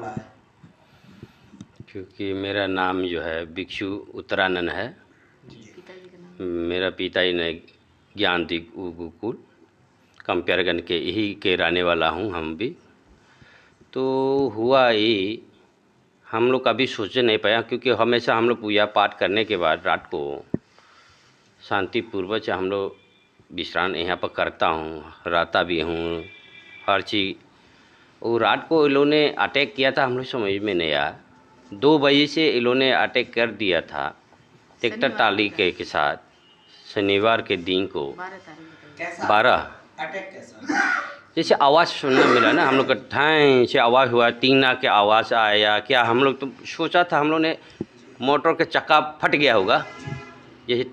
मामला है? क्योंकि मेरा नाम जो है भिक्षु उत्तरानंद है। मेरा पिताजी ने ज्ञानदीप गुरुकुल कंपेयरगंज के यही के रहने वाला हूँ हम भी। तो हुआ ये, हम लोग कभी सोच नहीं पाया, क्योंकि हमेशा हम लोग पूजा पाठ करने के बाद रात को शांतिपूर्वक हम लोग विश्राम यहाँ पर करता हूँ, रहता भी हूँ हर चीज़। और रात को इन लोगों ने अटैक किया था, हम लोग समझ में नहीं आया। 2 बजे से इन लोगों ने अटैक कर दिया था ट्रैक्टर टाली के साथ, शनिवार के दिन को 12। अटैक कैसा? जैसे आवाज़ सुनने मिला ना, हम लोग का ठाई से आवाज़ हुआ, तीना के आवाज़ आया क्या, हम लोग तो सोचा था हम लोग ने मोटर के चक्का फट गया होगा, जैसे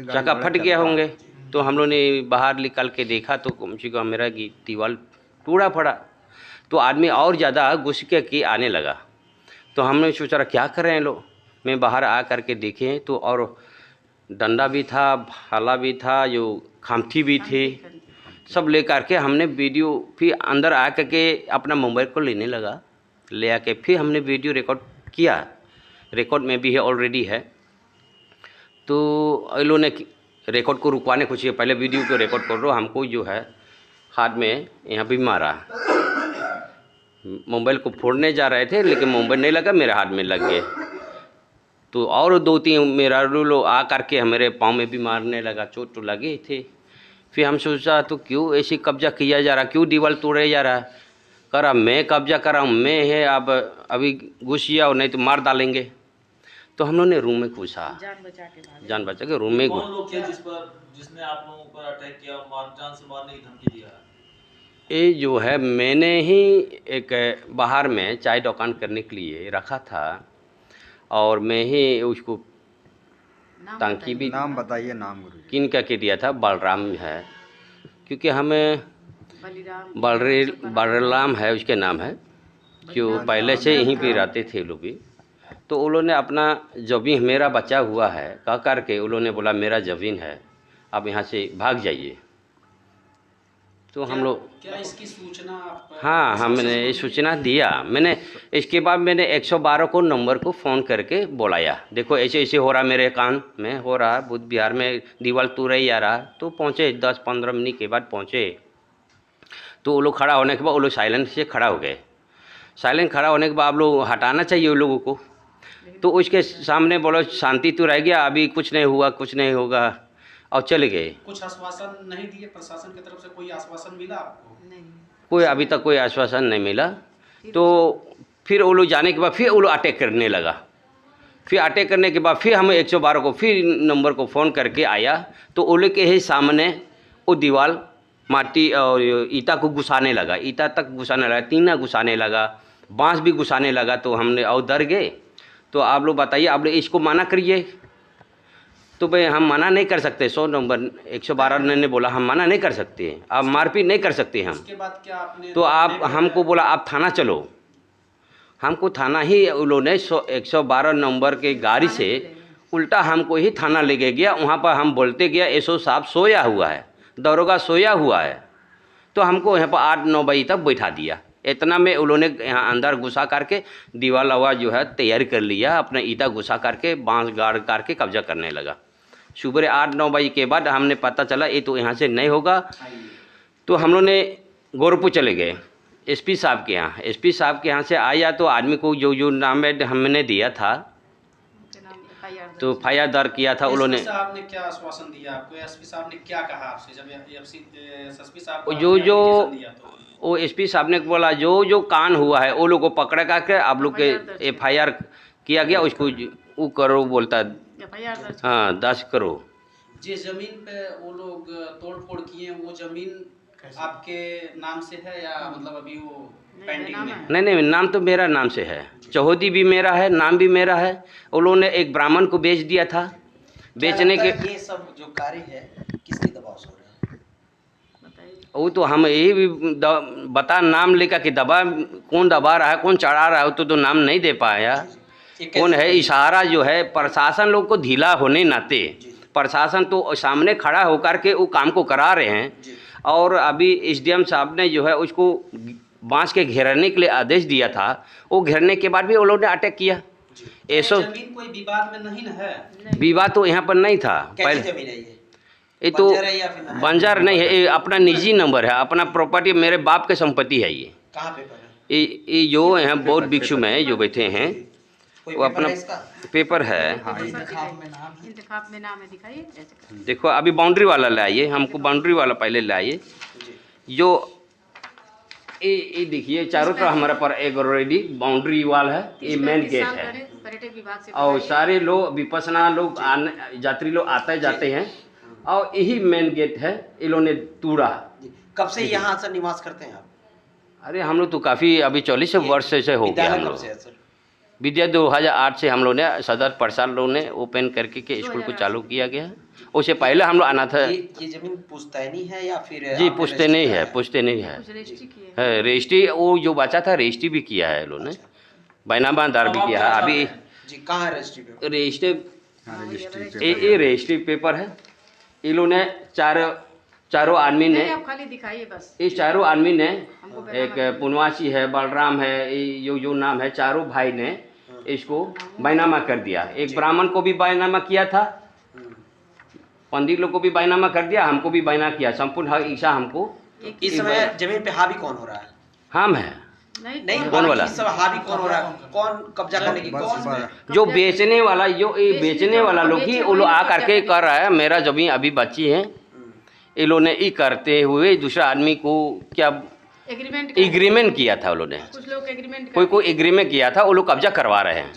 चक्का फट गया होंगे। तो हम लोग ने बाहर निकल के देखा तो कम से कम मेरा दीवार टूटा पड़ा। तो आदमी और ज़्यादा घुस के आने लगा। तो हमने सोचा क्या कर रहे हैं लोग। मैं बाहर आ करके देखे तो और डंडा भी था, भाला भी था, जो खामथी भी थी, सब ले करके हमने वीडियो फिर अंदर आ करके अपना मोबाइल को लेने लगा। ले आके फिर हमने वीडियो रिकॉर्ड किया, रिकॉर्ड में भी है ऑलरेडी है। तो इन लोगों ने रिकॉर्ड को रुकवाने कुछ पहले वीडियो को रिकॉर्ड कर दो, हमको जो है हाथ में यहाँ भी मारा। मोबाइल को फोड़ने जा रहे थे लेकिन मोबाइल नहीं लगा, मेरे हाथ में लग गए। तो और 2-3 मेरा लोग आ करके मेरे पाँव में भी मारने लगा, चोट तो लगे थे। फिर हम सोचा तो क्यों ऐसे कब्जा किया जा रहा, क्यों दीवार तोड़े जा रहा है। करा मैं कब्जा कर रहा हूँ, मैं है, अब अभी घुस जाओ नहीं तो मार डालेंगे। तो हम लोगों ने रूम में घुसा, जान बचा के रूम में कौन लोग थे जिसने आप लोगों पर अटैक किया, जान से मारने की धमकी दिया? ये जो है मैंने ही एक बाहर में चाय दुकान करने के लिए रखा था और मैं ही उसको टांकी भी, नाम बताइए, नाम किन का के दिया था, बलराम है, क्योंकि हमें बलराम है उसके नाम है, जो पहले से यहीं पे रहते थे लोग भी। तो उन लोगों ने अपना ज़मीन मेरा बचा हुआ है कह करके उन लोगों ने बोला मेरा ज़मीन है, आप यहाँ से भाग जाइए। तो हम लोग क्या इसकी सूचना आप? हाँ, हमने ये सूचना दिया। मैंने इसके बाद मैंने 112 को नंबर को फ़ोन करके बुलाया, देखो ऐसे ऐसे हो रहा, मेरे कान में हो रहा, बुद्ध बिहार में दीवार तोड़ा ही जा रहा। तो पहुँचे 10-15 मिनट के बाद पहुँचे। तो वो लोग खड़ा होने के बाद वो लोग साइलेंट से खड़ा हो गए। साइलेंट खड़ा होने के बाद आप लोग हटाना चाहिए उन लोगों को। तो उसके सामने बोलो शांति तो रह गया, अभी कुछ नहीं हुआ, कुछ नहीं होगा, और चले गए। कुछ आश्वासन नहीं दिए प्रशासन की तरफ से? कोई आश्वासन मिला आपको? नहीं, कोई अभी तक कोई आश्वासन नहीं मिला। तो फिर वो लोग जाने के बाद फिर वो लोग अटैक करने लगा। फिर अटैक करने के बाद फिर हम 112 को फिर नंबर को फ़ोन करके आया। तो वो लोग के ही सामने वो दीवार माटी और ईटा को घुसाने लगा, ईटा तक घुसाने लगा, टीना घुसाने लगा, बांस भी घुसाने लगा। तो हमने और डर गए। तो आप लोग बताइए, आप लोग इसको मना करिए। तो भाई हम मना नहीं कर सकते, 100 नंबर 112 ने बोला हम मना नहीं कर सकते, आप मारपीट नहीं कर सकते हम। उसके बाद क्या आपने? तो आप हमको बोला आप थाना चलो, हमको थाना ही उन लोगों ने 112 नंबर के गाड़ी से उल्टा हमको ही थाना लेके गया। वहाँ पर हम बोलते गया एसओ साहब सोया हुआ है, दरोगा सोया हुआ है। तो हमको यहाँ पर 8-9 बजे तक बैठा दिया। इतना में उन्होंने यहाँ अंदर घुसा करके दीवार लवा जो है तैयार कर लिया, अपना ईटा घुसा करके बांस गाड़ करके कब्जा करने लगा। सुबह 8-9 बजे के बाद हमने पता चला ये तो यहाँ से नहीं होगा। तो हम लोग ने गोरखपुर चले गए एसपी साहब के यहाँ। एसपी साहब के यहाँ से आया तो आदमी को जो नाम हमने दिया था तो FIR दर्ज किया था उन्होंने। एसपी साहब ने क्या आश्वासन दिया आपको? एसपी साहब ने क्या कहा आपसे जब एसपी साहब जो वो एसपी साहब ने बोला जो कान हुआ है वो लोग को पकड़ करके आप लोग के FIR किया गया, उसको वो करो बोलता है, हाँ 10 करो। जिस जमीन पे वो लोग तोड़ फोड़ किए वो जमीन आपके नाम से है या मतलब अभी वो पेंडिंग में है? नहीं, नाम तो मेरा नाम से है, चौहदी भी मेरा है, नाम भी मेरा है। उन लोगों ने एक ब्राह्मण को बेच दिया था। बेचने के ये सब जो कार्य है किसके दबाव से हो रहा है? वो तो हम यही भी बता नाम लेकर कि दबा कौन दबा रहा है, कौन चढ़ा रहा है, तो नाम नहीं दे पाया कौन है। इशारा जो है प्रशासन लोग को ढीला होने नाते प्रशासन तो सामने खड़ा होकर के वो काम को करा रहे हैं। और अभी SDM साहब ने जो है उसको बांस के घेरने के लिए आदेश दिया था, वो घेरने के बाद भी वो लोग ने अटैक किया। ऐसा जमीन कोई विवाद में नहीं न है? विवाद तो यहाँ पर नहीं था। कैसी जमीन है ये तो बंजर है या फिर नहर? बंजर नहीं है, ये अपना निजी नंबर है, अपना प्रॉपर्टी, मेरे बाप के संपत्ति है ये। कहाँ पेपर है? ये जो यहाँ बौद्ध भिक्षु में जो बैठे हैं कोई वो पेपर अपना है इसका? पेपर है। इंतखाब में नाम है, दिखाइए ऐसे कर। देखो अभी बाउंड्री वाला लाइए, हमको बाउंड्री वाला पहले लाइए। जो ये देखिए चारों तरफ हमारे पर एक ऑलरेडी बाउंड्री वाल है, ये मेन गेट है। पर्यटन विभाग से और सारे लोग विपसना लोग यात्री लोग आते जाते हैं और यही मेन गेट है, ये लोगों ने तोड़ा। कब से यहाँ सर निवास करते हैं आप? अरे हम लोग तो काफ़ी अभी 40 वर्ष से हो गया। हम विद्यालय कब लोग से है सर? विद्या 2008 से हम लोग ने सदर प्रसाद लोग ने ओपन करके के स्कूल को चालू किया गया। उससे पहले हम लोग अनाथ ये जमीन पुश्तैनी है या फिर जी आपने पूछते नहीं रजिस्टर है, पूछते नहीं है, कुछ रजिस्ट्री किए हैं। है रजिस्ट्री। वो जो बचा था रजिस्ट्री भी किया है लोगों ने, बैनामा दार भी किया है। अभी जी कहाँ है रजिस्ट्री पे? रजिस्ट्री ये रजिस्ट्री पेपर है। ये लोग ने चारों आदमी ने, नहीं, आप खाली दिखाइए बस। ये चारों आदमी ने, हमको एक पुनवासी है, बलराम है, ये जो नाम है, चारों भाई ने इसको बैनामा कर दिया। एक ब्राह्मण को भी बैनामा किया था, पंडित लोग को भी बैनामा कर दिया, हमको भी बैना किया। संपूर्ण हक ईशा हमको इस समय जमीन पे हावी कौन हो रहा है? हम है। नहीं कौन वाला? इस समय हावी कौन हो रहा है? कौन कब्जा करने की कोशिश में? जो बेचने वाला, जो ये बेचने वाला लोग ही वो लोग आ करके कर रहा है। मेरा जमीन अभी बची है, ये लोग ने ये करते हुए दूसरा आदमी को क्या एग्रीमेंट किया था। वो लोग ने कुछ लोग एग्रीमेंट कोई एग्रीमेंट किया था, वो लोग कब्जा करवा रहे हैं।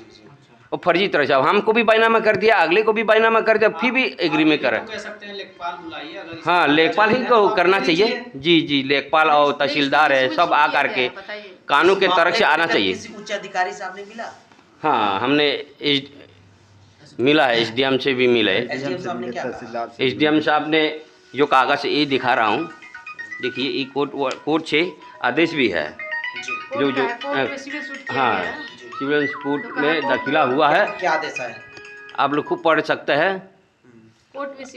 वो फर्जी तरह से हमको भी बैनामा कर दिया, अगले को भी बैनामा कर दिया, फिर भी एग्रीमेंट कर रहे हैं। कह सकते हैं लेखपाल बुलाइए अगर हाँ लेखपाल ही को करना चाहिए। जी जी लेखपाल और तहसीलदार है, सब आ करके कानून के तरफ से आना चाहिए। किसी उच्च अधिकारी साहब ने मिला? हाँ हमने मिला है, SDM से भी मिला है। SDM साहब ने क्या कहा? SDM साहब ने जो कागज ये दिखा रहा हूँ, देखिए ये कोर्ट से आदेश भी है। जो हाँ सिविल कोर्ट में दाखिला हुआ है। क्या आदेश है? आप लोग खूब पढ़ सकते हैं।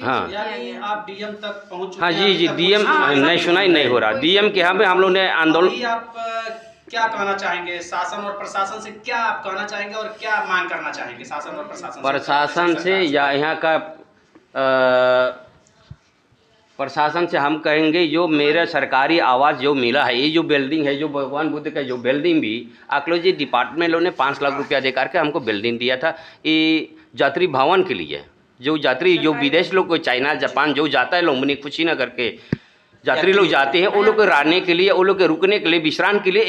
हाँ यानी आप DM तक पहुंच चुके हाँ हैं? जी जी DM नहीं सुनाई नहीं हो रहा। DM के यहाँ पे हम लोग ने आंदोलन। अभी आप क्या कहना चाहेंगे शासन और प्रशासन से? क्या आप कहना चाहेंगे और क्या मांग करना चाहेंगे शासन और प्रशासन से या यहाँ का प्रशासन से हम कहेंगे जो मेरा सरकारी आवास जो मिला है, ये जो बिल्डिंग है, जो भगवान बुद्ध का जो बिल्डिंग भी आर्कियोलॉजी डिपार्टमेंट लोगों ने 5 लाख रुपया दे करके हमको बिल्डिंग दिया था। ये यात्री भवन के लिए, जो यात्री जो विदेश लोग, चाइना जापान जो जाता है, लोग खुशी न करके यात्री लोग जाते हैं, वो लोग को रहने के लिए, वो लोग के रुकने के लिए, विश्राम के लिए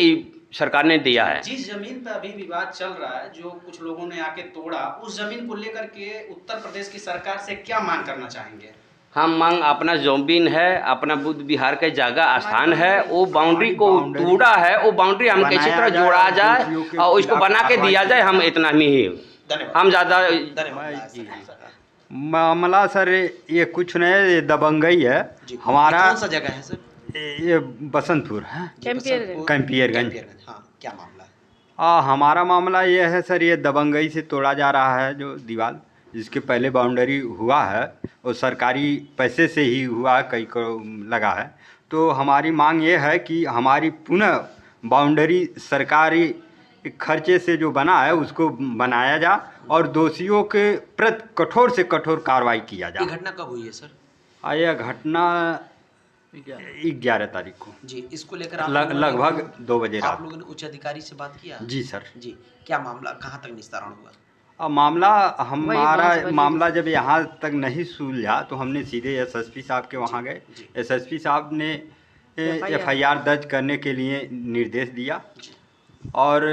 सरकार ने दिया है। जिस जमीन पे अभी विवाद चल रहा है, जो कुछ लोगों ने आके तोड़ा, उस जमीन को लेकर के उत्तर प्रदेश की सरकार से क्या मांग करना चाहेंगे? हम मांग अपना जमीन है, अपना बुद्ध विहार का जगह स्थान है, वो बाउंड्री को तोड़ा है, वो बाउंड्री हम कैसी तरह जोड़ा जाए और उसको बना के दिया जाए। हम इतना ही हम ज़्यादा मामला सर ये कुछ नहीं, ये दबंगई है हमारा। कौन सा जगह है सर? ये बसंतपुर है, कैंपियरगंज। हाँ क्या मामला है? हमारा मामला ये है सर, ये दबंगई से तोड़ा जा रहा है जो दीवार, जिसके पहले बाउंड्री हुआ है वो सरकारी पैसे से ही हुआ है, कई को लगा है। तो हमारी मांग ये है कि हमारी पुनः बाउंड्री सरकारी खर्चे से जो बना है उसको बनाया जा और दोषियों के प्रति कठोर से कठोर कार्रवाई किया जाए। ये घटना कब हुई है सर? यह घटना 11 तारीख को जी। इसको लेकर लगभग 2 बजे रात। आप लोगों ने उच्च अधिकारी से बात किया? जी सर जी। क्या मामला कहाँ तक निस्तारण हुआ? मामला हमारा जब यहाँ तक नहीं सुलझा तो हमने सीधे SSP साहब के वहाँ गए। SSP साहब ने FIR दर्ज करने के लिए निर्देश दिया और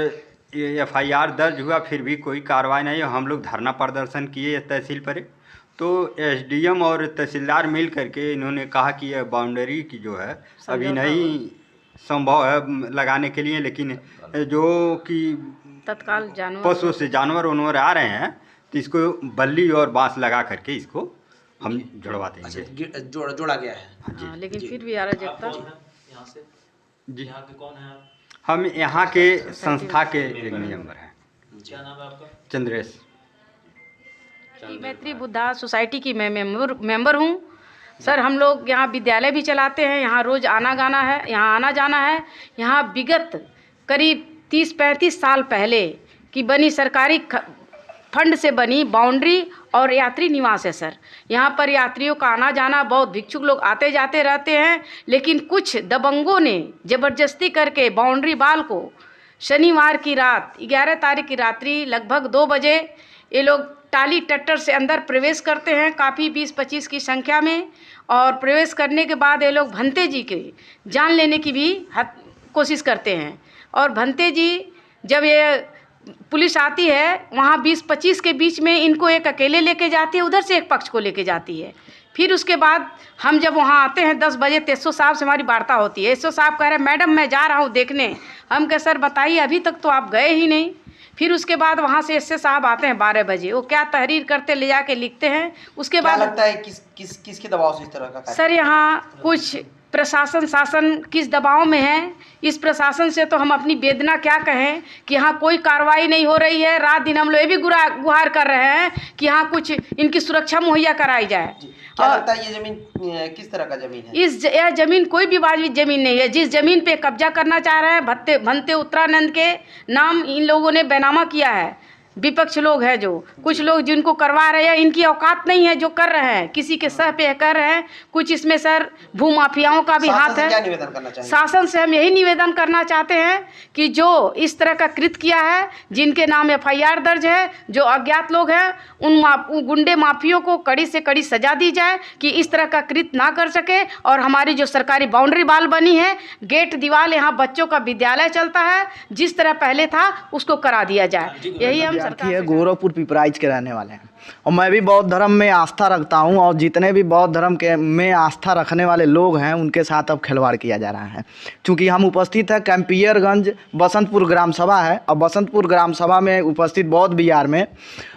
FIR दर्ज हुआ, फिर भी कोई कार्रवाई नहीं। हम लोग धरना प्रदर्शन किए तहसील पर, तो SDM और तहसीलदार मिल करके इन्होंने कहा कि यह बाउंड्री की जो है अभी नहीं संभव है लगाने के लिए, लेकिन जो कि तत्काल पशु से जानवर उनवर आ रहे हैं तो इसको बल्ली और बांस लगा करके इसको हम जुड़वा देंगे। अच्छा, जोड़ा गया है। हाँ, लेकिन फिर भी अराजकता। यहाँ से जी यहाँ के कौन है आप? हम यहाँ के संस्था के एक मेंबर हैं। क्या नाम है आपका? चंद्रेश। मैत्री बुद्धा सोसाइटी की मैं मेंबर हूँ। सर हम लोग यहाँ विद्यालय भी चलाते हैं, यहाँ रोज़ आना जाना है, यहाँ आना जाना है। यहाँ विगत करीब 30-35 साल पहले की बनी सरकारी फंड से बनी बाउंड्री और यात्री निवास है सर। यहाँ पर यात्रियों का आना जाना, बहुत भिक्षुक लोग आते जाते रहते हैं, लेकिन कुछ दबंगों ने ज़बरदस्ती करके बाउंड्री वाल को शनिवार की रात 11 तारीख की रात्रि लगभग 2 बजे ये लोग टाली ट्रैक्टर से अंदर प्रवेश करते हैं, काफ़ी 20-25 की संख्या में। और प्रवेश करने के बाद ये लोग भंते जी के जान लेने की भी कोशिश करते हैं। और भंते जी जब ये पुलिस आती है वहाँ 20-25 के बीच में इनको एक अकेले लेके जाती है, उधर से एक पक्ष को लेके जाती है। फिर उसके बाद हम जब वहाँ आते हैं 10 बजे तो एसओ साहब से हमारी वार्ता होती है। एसओ साहब कह रहे हैं मैडम मैं जा रहा हूँ देखने। हम कह सर बताइए अभी तक तो आप गए ही नहीं। फिर उसके बाद वहाँ से एसए साहब आते हैं 12 बजे, वो क्या तहरीर करते ले जाके लिखते हैं। उसके बाद लगता है किसके दबाव से इस तरह का सर यहाँ कुछ प्रशासन शासन किस दबाव में है, इस प्रशासन से तो हम अपनी वेदना क्या कहें कि यहाँ कोई कार्रवाई नहीं हो रही है। रात दिन हम लोग ये भी गुहार कर रहे हैं कि यहाँ कुछ इनकी सुरक्षा मुहैया कराई जाए। क्या लगता है ये जमीन किस तरह का जमीन है? यह जमीन कोई भी वाजिब जमीन नहीं है। जिस जमीन पे कब्जा करना चाह रहे हैं भंते उत्तरानंद के नाम इन लोगों ने बैनामा किया है। विपक्ष लोग हैं जो कुछ लोग जिनको करवा रहे हैं, इनकी औकात नहीं है जो कर रहे हैं, किसी के सह पे कर रहे हैं। कुछ इसमें सर भूमाफियाओं का भी हाथ है। क्या निवेदन करना चाहिए? शासन से हम यही निवेदन करना चाहते हैं कि जो इस तरह का कृत्य किया है, जिनके नाम FIR दर्ज है, जो अज्ञात लोग हैं, उन गुंडे माफियों को कड़ी से कड़ी सजा दी जाए कि इस तरह का कृत्य ना कर सके। और हमारी जो सरकारी बाउंड्री वाल बनी है, गेट दीवार, यहाँ बच्चों का विद्यालय चलता है, जिस तरह पहले था उसको करा दिया जाए। यही हम है। गोरखपुर पिपराइच के रहने वाले हैं और मैं भी बौद्ध धर्म में आस्था रखता हूं और जितने भी बौद्ध धर्म के में आस्था रखने वाले लोग हैं उनके साथ अब खिलवाड़ किया जा रहा है। क्योंकि हम उपस्थित है कैंपियरगंज बसंतपुर ग्राम सभा है और बसंतपुर ग्राम सभा में उपस्थित बौद्ध विहार में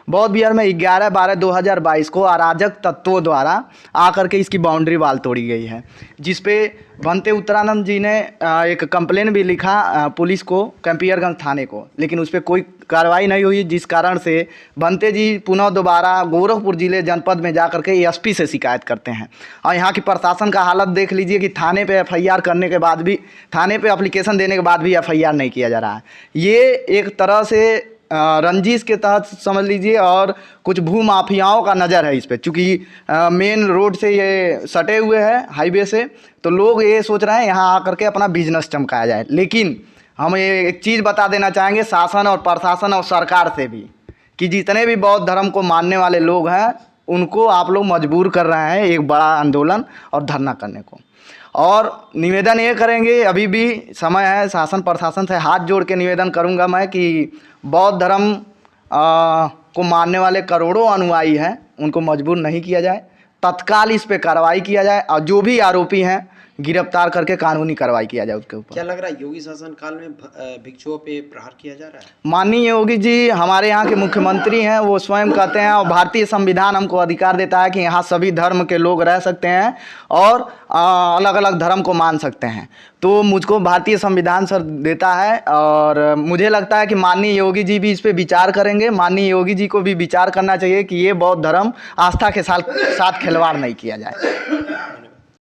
11/12/2022 को अराजक तत्वों द्वारा आकर के इसकी बाउंड्री वाल तोड़ी गई है, जिस पे भंते उत्तरानंद जी ने एक कंप्लेन भी लिखा पुलिस को, कैंपियरगंज थाने को, लेकिन उस पर कोई कार्रवाई नहीं हुई, जिस कारण से भंते जी पुनः दोबारा गोरखपुर जिले जनपद में जाकर के SP से शिकायत करते हैं। और यहाँ की प्रशासन का हालत देख लीजिए कि थाने पे FIR करने के बाद भी, थाने पे एप्लीकेशन देने के बाद भी FIR नहीं किया जा रहा है। ये एक तरह से रंजिश के तहत समझ लीजिए और कुछ भू माफियाओं का नज़र है इस पर। चूँकि मेन रोड से ये सटे हुए हैं हाईवे से, तो लोग ये सोच रहे हैं यहाँ आकर के अपना बिजनेस चमकाया जाए। लेकिन हम ये एक चीज़ बता देना चाहेंगे शासन और प्रशासन और सरकार से भी कि जितने भी बौद्ध धर्म को मानने वाले लोग हैं उनको आप लोग मजबूर कर रहे हैं एक बड़ा आंदोलन और धरना करने को। और निवेदन ये करेंगे, अभी भी समय है, शासन प्रशासन से हाथ जोड़ के निवेदन करूंगा मैं कि बौद्ध धर्म को मानने वाले करोड़ों अनुयायी हैं, उनको मजबूर नहीं किया जाए, तत्काल इस पे कार्रवाई किया जाए और जो भी आरोपी हैं गिरफ्तार करके कानूनी कार्रवाई किया जाए उसके ऊपर। क्या लग रहा है योगी शासन काल में भिक्षुओं पे प्रहार किया जा रहा है? माननीय योगी जी हमारे यहाँ के मुख्यमंत्री हैं, वो स्वयं कहते हैं और भारतीय संविधान हमको अधिकार देता है कि यहाँ सभी धर्म के लोग रह सकते हैं और अलग अलग धर्म को मान सकते हैं। तो मुझको भारतीय संविधान सर देता है और मुझे लगता है कि माननीय योगी जी भी इस पर विचार करेंगे। माननीय योगी जी को भी विचार करना चाहिए कि ये बौद्ध धर्म आस्था के साथ खिलवाड़ नहीं किया जाए।